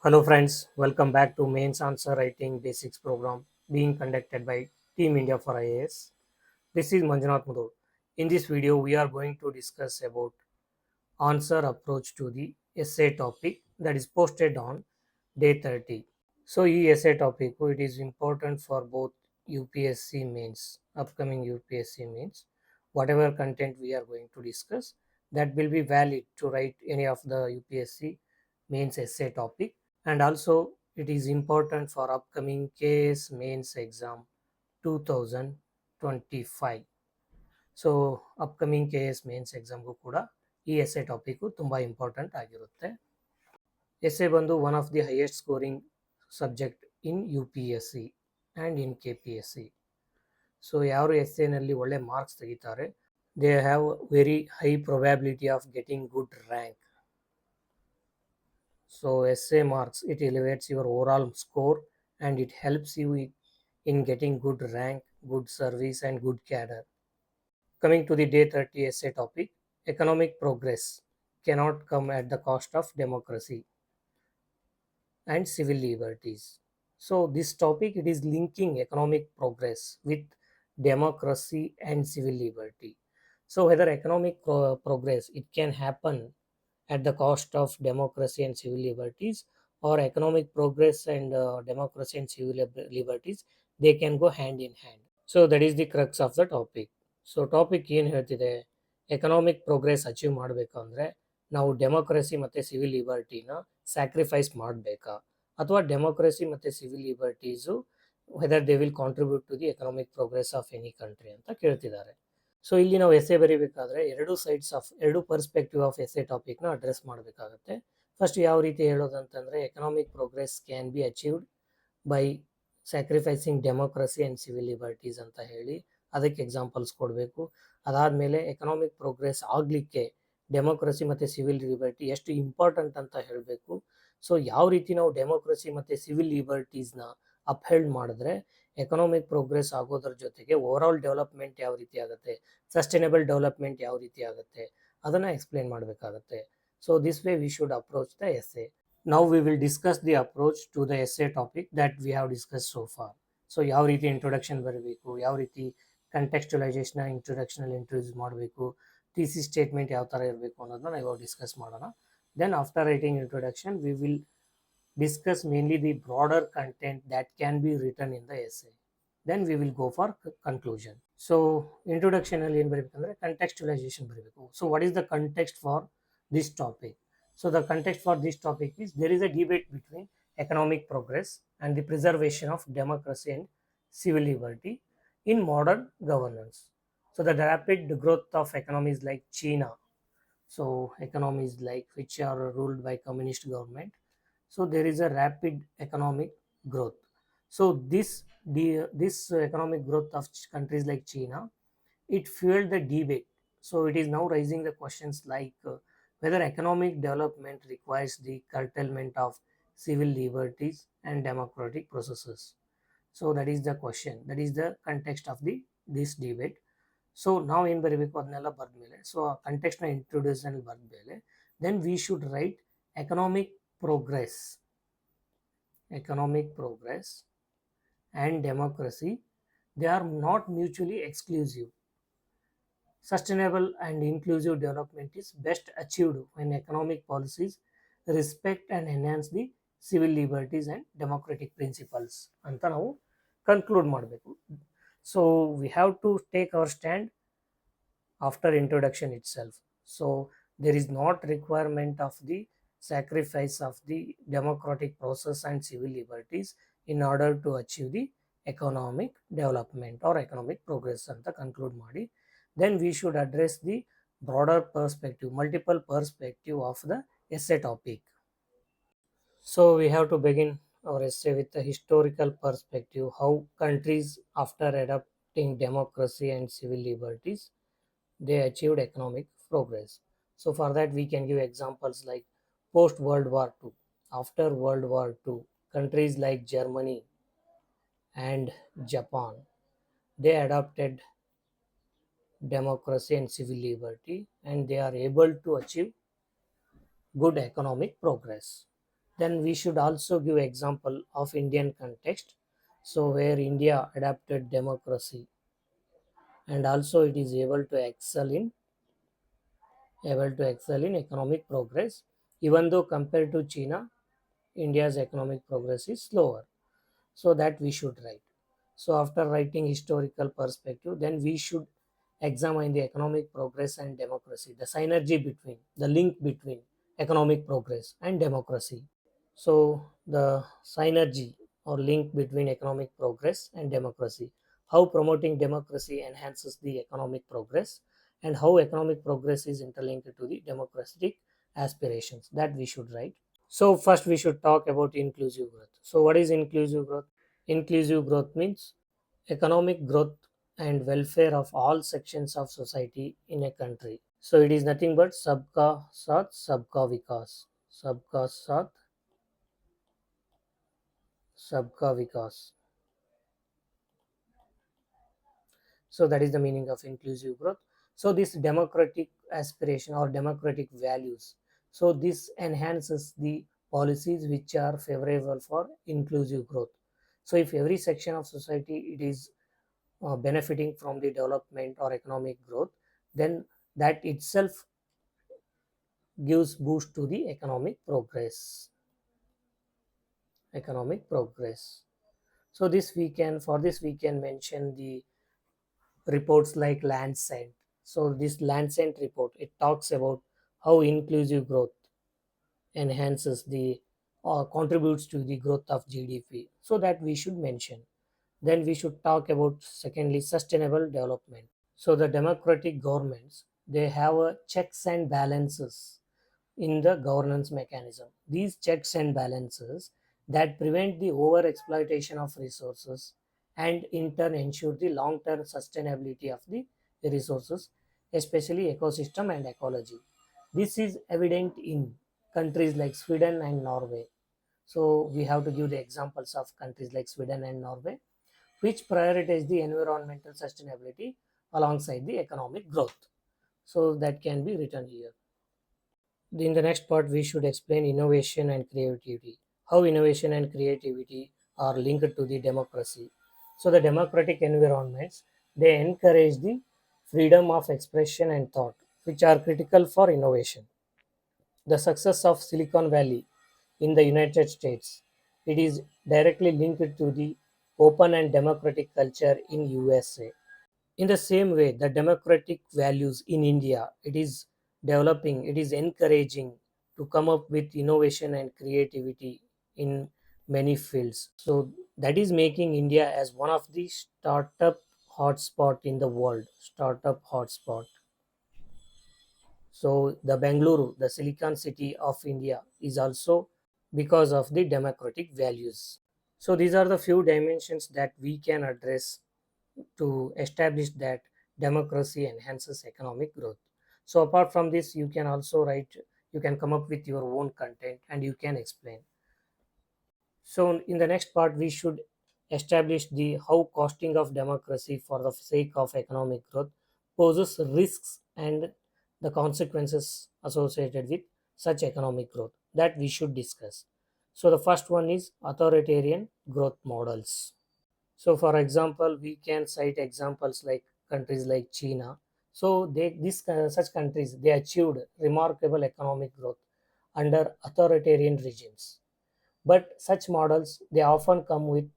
Hello friends, welcome back to Mains Answer Writing Basics program being conducted by Team India for IAS. This is Manjunath Mudod. In this video, we are going to discuss about answer approach to the essay topic that is posted on day 30. So, ಈ essay topic it is important for both UPSC mains, upcoming UPSC mains. Whatever content we are going to discuss, that will be valid to write any of the UPSC mains essay topic, and also it is important for upcoming KS mains exam 2025. So upcoming K S mains ಎಕ್ಸಾಮ್ಗೂ ಕೂಡ ಈ essay topic ತುಂಬ important ಆಗಿರುತ್ತೆ. Essay ಬಂದು one of the highest scoring subject in U P S C and in K P S C. So ಯಾರು ಎಸ್ಸೆನಲ್ಲಿ ಒಳ್ಳೆ marks ತೆಗಿತಾರೆ, they have very high probability of getting good rank. So essay marks, it elevates your overall score and it helps you in getting good rank, good service and good cadre. Coming to the day 30 essay topic, economic progress cannot come at the cost of democracy and civil liberties. So this topic, it is linking economic progress with democracy and civil liberty. So whether economic progress, it can happen at the cost of democracy and civil liberties, or economic progress and democracy and civil liberties, they can go hand in hand. So that is the crux of the topic. So topic ಏನು ಹೇಳ್ತಿದೆ, economic progress achieve ಮಾಡಬೇಕಂದ್ರೆ ನಾವು democracy ಮತ್ತು civil ಲಿಬರ್ಟಿನ sacrifice ಮಾಡಬೇಕಾ, ಅಥವಾ democracy ಮತ್ತು civil liberties whether they will contribute to the economic progress of any country ಅಂತ ಕೇಳ್ತಿದ್ದಾರೆ. So ಇಲ್ಲಿ ನಾವು ಎಸ್ಸೆ ಬರೀಬೇಕಾದ್ರೆ ಎರಡು ಪರ್ಸ್ಪೆಕ್ಟಿವ್ ಆಫ್ ಎಸ್ಸೆ ಟಾಪಿಕ್ನ ಅಡ್ರೆಸ್ ಮಾಡಬೇಕಾಗತ್ತೆ. ಫಸ್ಟ್ ಯಾವ ರೀತಿ ಹೇಳೋದಂತಂದರೆ, economic progress can be achieved by sacrificing democracy and civil liberties ಅಂತ ಹೇಳಿ ಅದಕ್ಕೆ ಎಕ್ಸಾಂಪಲ್ಸ್ ಕೊಡಬೇಕು. ಅದಾದಮೇಲೆ ಎಕನಾಮಿಕ್ ಪ್ರೋಗ್ರೆಸ್ ಆಗಲಿಕ್ಕೆ ಡೆಮೋಕ್ರಸಿ ಮತ್ತು ಸಿವಿಲ್ ಲಿಬರ್ಟಿ ಎಷ್ಟು ಇಂಪಾರ್ಟೆಂಟ್ ಅಂತ ಹೇಳಬೇಕು. ಸೊ ಯಾವ ರೀತಿ ನಾವು ಡೆಮೋಕ್ರಸಿ ಮತ್ತು ಸಿವಿಲ್ ಲಿಬರ್ಟೀಸ್ನ ಅಪ್ಹೆಲ್ಡ್ ಮಾಡಿದ್ರೆ ಎಕನಾಮಿಕ್ ಪ್ರೋಗ್ರೆಸ್ ಆಗೋದ್ರ ಜೊತೆಗೆ ಓವರಾಲ್ ಡೆವಲಪ್ಮೆಂಟ್ ಯಾವ ರೀತಿ ಆಗುತ್ತೆ, ಸಸ್ಟೈನಬಲ್ ಡೆವಲಪ್ಮೆಂಟ್ ಯಾವ ರೀತಿ ಆಗುತ್ತೆ, ಅದನ್ನು ಎಕ್ಸ್ಪ್ಲೇನ್ ಮಾಡಬೇಕಾಗತ್ತೆ. So this way we should approach the essay. Now we will discuss the approach to the essay topic that we have discussed so far. So ಯಾವ ರೀತಿ ಇಂಟ್ರೊಡಕ್ಷನ್ ಬರಬೇಕು, ಯಾವ ರೀತಿ ಕಂಟೆಕ್ಸ್ಚುಲೈಸೇಷನ್ನ ಇಂಟ್ರೊಡಕ್ಷನಲ್ಲಿ ಇಂಟ್ರೊಡ್ಯೂಸ್ ಮಾಡಬೇಕು, ಥೀಸಿಸ್ ಸ್ಟೇಟ್ಮೆಂಟ್ ಯಾವ ಥರ ಇರಬೇಕು ಅನ್ನೋದನ್ನ ನಾವು ಡಿಸ್ಕಸ್ ಮಾಡೋಣ. Then after writing introduction we will discuss mainly the broader content that can be written in the essay. Then we will go for conclusion. So introduction ಅಲ್ಲಿ ಏನು ಬರಬೇಕಂದ್ರೆ contextualization ಬರಬೇಕು. So what is the context for this topic? So the context for this topic is there is a debate between economic progress and the preservation of democracy and civil liberty in modern governance. So the rapid growth of economies like China, so economies like which are ruled by communist government, so there is a rapid economic growth. So this economic growth of countries like China, it fueled the debate. So it is now raising the questions like whether economic development requires the curtailment of civil liberties and democratic processes. So that is the question, that is the context of this debate. So ನಾವು ಏನು ಬರೀಬೇಕು ಅದನ್ನೆಲ್ಲ ಬರೆದ್ಮೇಲೆ, so ಆ ಕಂಟೆಕ್ಸ್ಟ್ನ ಇಂಟ್ರೊಡ್ಯೂಸಲ್ಲಿ ಬರೆದ್ಮೇಲೆ then we should write economic progress and democracy, they are not mutually exclusive. Sustainable and inclusive development is best achieved when economic policies respect and enhance the civil liberties and democratic principles ಅಂತ ನಾವು conclude ಮಾಡಬೇಕು. So we have to take our stand after introduction itself. So there is not requirement of the sacrifice of the democratic process and civil liberties in order to achieve the economic development or economic progress ಅಂತ conclude ಮಾಡಿ, then we should address the broader perspective, multiple perspective of the essay topic. So we have to begin our essay with the historical perspective, how countries after adopting democracy and civil liberties they achieved economic progress. So for that we can give examples like post World War II. After World War II, countries like Germany and Japan, they adopted democracy and civil liberty and they are able to achieve good economic progress. Then we should also give example of Indian context. So where India adapted democracy and also it is able to excel in economic progress. Even though compared to China, India's economic progress is slower. So that we should write. So after writing historical perspective, then we should examine the economic progress and democracy, the synergy between, the link between economic progress and democracy. So the synergy or link between economic progress and democracy, how promoting democracy enhances the economic progress, and how economic progress is interlinked to the democratic aspirations, that we should write. So first we should talk about inclusive growth. So what is inclusive growth? Inclusive growth means economic growth and welfare of all sections of society in a country. So it is nothing but sabka saath sabka vikas. Sabka saath sabka vikas. So that is the meaning of inclusive growth. So this democratic aspiration or democratic values, so this enhances the policies which are favorable for inclusive growth. So if every section of society it is benefiting from the development or economic growth, then that itself gives boost to the economic progress. So this we can mention the reports like Lancet. So this Lancet report, it talks about how inclusive growth enhances the or contributes to the growth of GDP. So that we should mention. Then we should talk about secondly sustainable development. So the democratic governments, they have a checks and balances in the governance mechanism. These checks and balances that prevent the over exploitation of resources and in turn ensure the long term sustainability of the resources, especially ecosystem and ecology. This is evident in countries like Sweden and Norway. So we have to give the examples of countries like Sweden and Norway, which prioritize the environmental sustainability alongside the economic growth. So that can be written here. In the next part, we should explain innovation and creativity. How innovation and creativity are linked to the democracy. So the democratic environments, they encourage the freedom of expression and thought, which are critical for innovation. The success of Silicon Valley in the United States, it is directly linked to the open and democratic culture in USA. In the same way, the democratic values in India, it is developing, it is encouraging to come up with innovation and creativity in many fields. So that is making India as one of the startup hotspot in the world. Startup hotspot. So the Bangalore, the Silicon City of India, is also because of the democratic values. So these are the few dimensions that we can address to establish that democracy enhances economic growth. So apart from this, you can also write, you can come up with your own content and you can explain. So in the next part, we should establish the how costing of democracy for the sake of economic growth poses risks and the consequences associated with such economic growth that we should discuss. So the first one is authoritarian growth models. So, for example, we can cite examples like countries like China. So, such countries they achieved remarkable economic growth under authoritarian regimes. But such models they often come with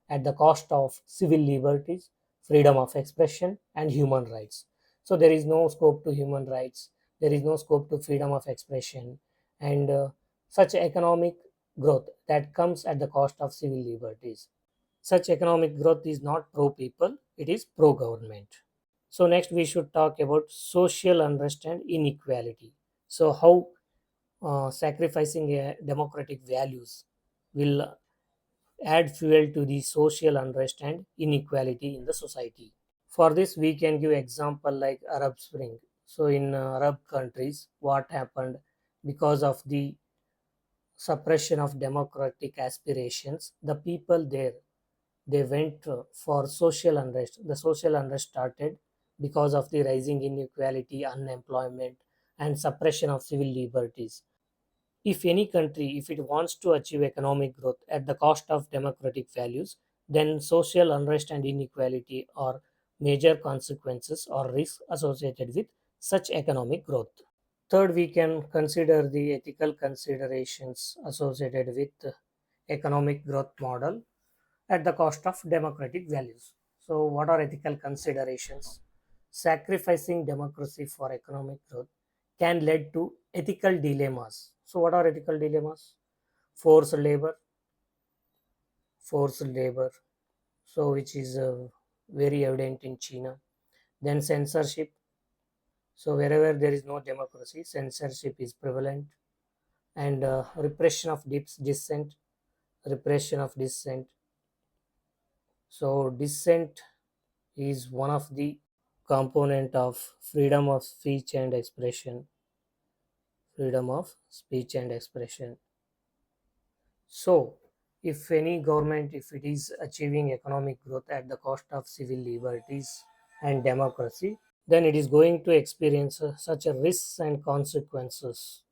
at the cost of civil liberties, freedom of expression, and human rights. So, there is no scope to human rights. There is no scope to freedom of expression, and such economic growth that comes at the cost of civil liberties. Such economic growth is not pro people, it is pro government. So next we should talk about social unrest and inequality. So how sacrificing democratic values will add fuel to the social unrest and inequality in the society. For this we can give example like Arab Spring. So in Arab countries, what happened because of the suppression of democratic aspirations, the people there they went for social unrest. The social unrest started because of the rising inequality, unemployment, and suppression of civil liberties. If any country, if it wants to achieve economic growth at the cost of democratic values, then social unrest and inequality are major consequences or risks associated with such economic growth. Third, we can consider the ethical considerations associated with economic growth model at the cost of democratic values. So, what are ethical considerations? Sacrificing democracy for economic growth can lead to ethical dilemmas. So, what are ethical dilemmas? Forced labor, forced labor. So, which is very evident in China. Then censorship. So, wherever there is no democracy, censorship is prevalent, and repression of dissent. Repression of dissent. So, dissent is one of the component of freedom of speech and expression. Freedom of speech and expression. So, if any government, if it is achieving economic growth at the cost of civil liberties and democracy, then it is going to experience such a risks and consequences.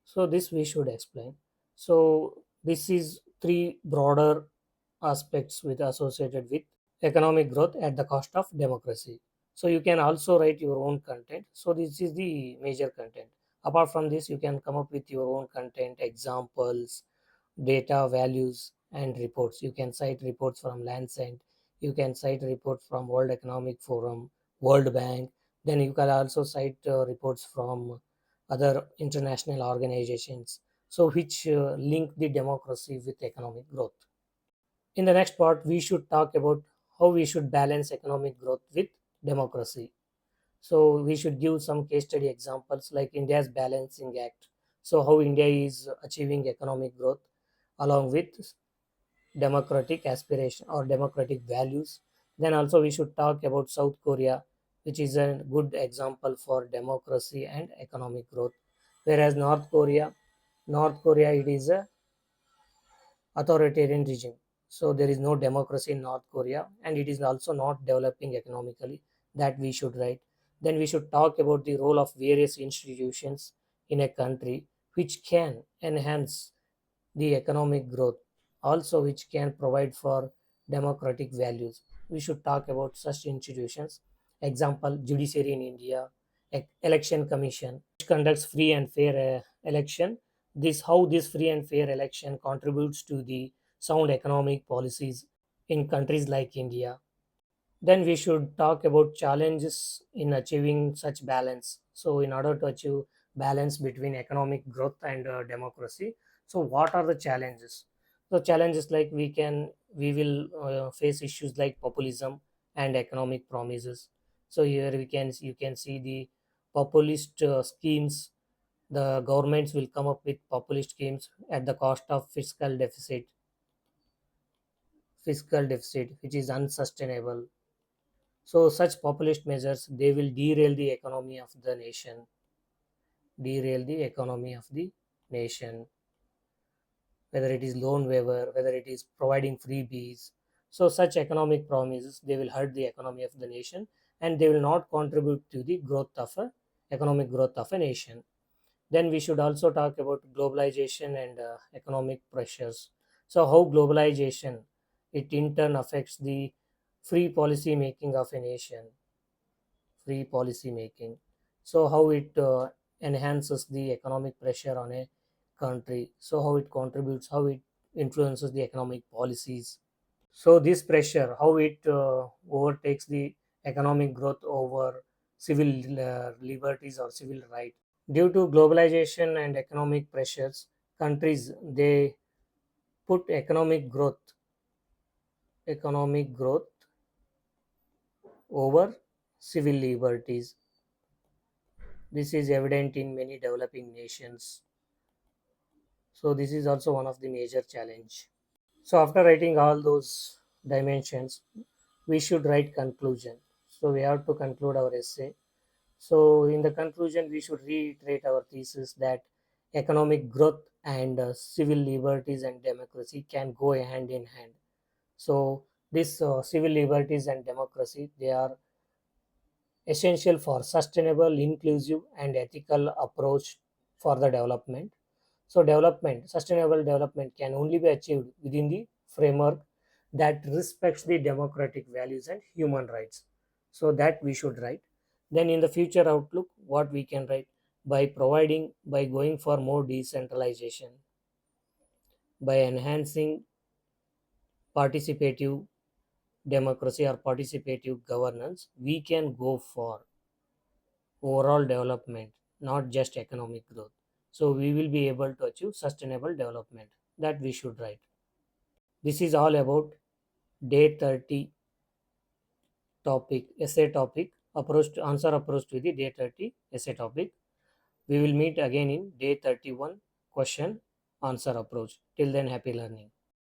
So, this we should explain. So, this is three broader aspects with associated with economic growth at the cost of democracy. So you can also write your own content. So this is the major content. Apart from this, you can come up with your own content, examples, data, values, and reports. You can cite reports from Lancet. You can cite reports from World Economic Forum, World Bank. Then you can also cite reports from other international organizations. So which link the democracy with economic growth. In the next part, we should talk about how we should balance economic growth with democracy. So we should give some case study examples like India's balancing act. So how India is achieving economic growth along with democratic aspiration or democratic values. Then also we should talk about South Korea, which is a good example for democracy and economic growth. Whereas North Korea, it is a authoritarian regime. So there is no democracy in North Korea, and it is also not developing economically. That we should write. Then we should talk about the role of various institutions in a country which can enhance the economic growth, also which can provide for democratic values. We should talk about such institutions. Example, judiciary in India, election commission, which conducts free and fair election. This how this free and fair election contributes to the sound economic policies in countries like India. Then we should talk about challenges in achieving such balance. So, in order to achieve balance between economic growth and democracy, so what are the challenges? So, challenges like we will face issues like populism and economic promises. So here you can see the populist schemes. The governments will come up with populist schemes at the cost of fiscal deficit, which is unsustainable. So such populist measures, they will derail the economy of the nation, whether it is loan waiver, whether it is providing freebies. So such economic promises, they will hurt the economy of the nation, and they will not contribute to the growth of a economic growth of a nation. Then we should also talk about globalization and economic pressures. So how globalization, it in turn affects the free policy making of a nation, free policy making. So how it enhances the economic pressure on a country. So how it contributes, how it influences the economic policies. So this pressure, how it overtakes the economic growth over civil liberties or civil rights. Due to globalization and economic pressures, countries, they put economic growth over civil liberties. This is evident in many developing nations. So this is also one of the major challenge. So after writing all those dimensions, we should write conclusion. So we have to conclude our essay. So in the conclusion, we should reiterate our thesis that economic growth and civil liberties and democracy can go hand in hand. So this civil liberties and democracy, they are essential for sustainable, inclusive, and ethical approach for the development. So sustainable development can only be achieved within the framework that respects the democratic values and human rights. So that we should write. Then in the future outlook, what we can write, by going for more decentralization, by enhancing participative democracy or participative governance, we can go for overall development, not just economic growth. So we will be able to achieve sustainable development. That we should write. This is all about day 30 topic, essay topic, answer approach to the day 30 essay topic. We will meet again in day 31 question answer approach. Till then, happy learning.